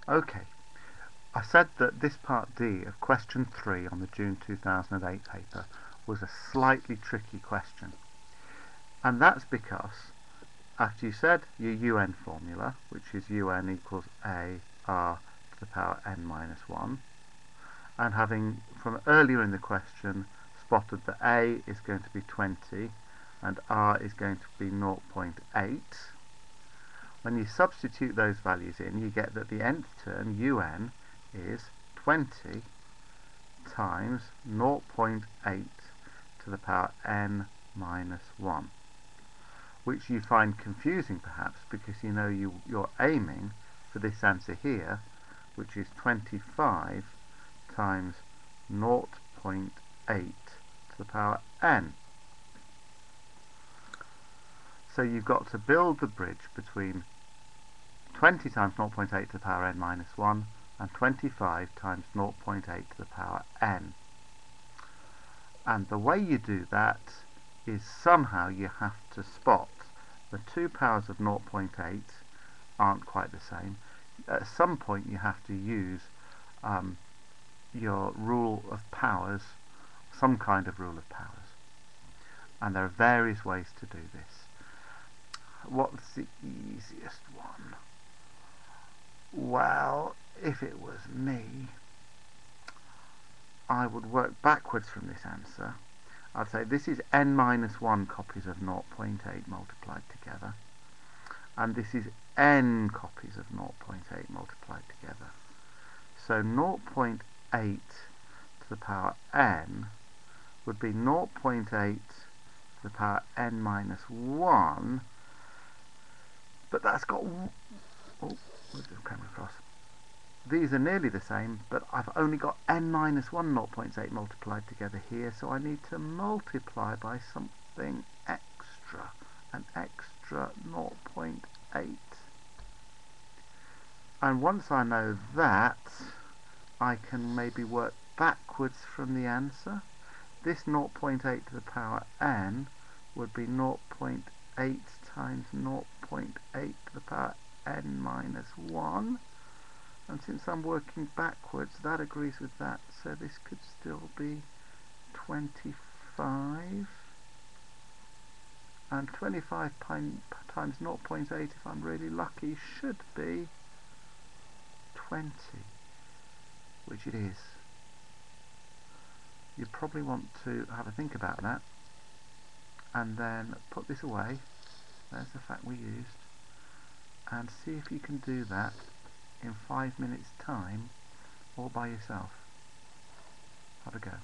Okay, I said that this part D of question 3 on the June 2008 paper was a slightly tricky question. And that's because after you said your UN formula, which is UN equals A R to the power n minus 1, and having from earlier in the question spotted that A is going to be 20 and R is going to be 0.8, when you substitute those values in, you get that the nth term, UN, is 20 times 0.8 to the power n minus 1, which you find confusing perhaps because you know you're aiming for this answer here, which is 25 times 0.8 to the power n. So you've got to build the bridge between 20 times 0.8 to the power n minus 1 and 25 times 0.8 to the power n. And the way you do that is somehow you have to spot the two powers of 0.8 aren't quite the same. At some point you have to use your rule of powers, some kind of rule of powers. And there are various ways to do this. What's the easiest one? Well, if it was me, I would work backwards from this answer. I'd say this is n minus 1 copies of 0.8 multiplied together, and this is n copies of 0.8 multiplied together. So 0.8 to the power n would be 0.8 to the power n minus 1, but that's got... Oh, move the camera across. These are nearly the same, but I've only got n minus 1 0.8 multiplied together here, so I need to multiply by something extra, an extra 0.8. And once I know that, I can maybe work backwards from the answer. This 0.8 to the power n would be 0.8 times 0.8 to the power n minus 1. And since I'm working backwards, that agrees with that, so this could still be 25. And 25 times 0.8, if I'm really lucky, should be 20, which it is. You probably want to have a think about that, and then put this away. There's the fact we used, and see if you can do that in 5 minutes time all by yourself. Have a go.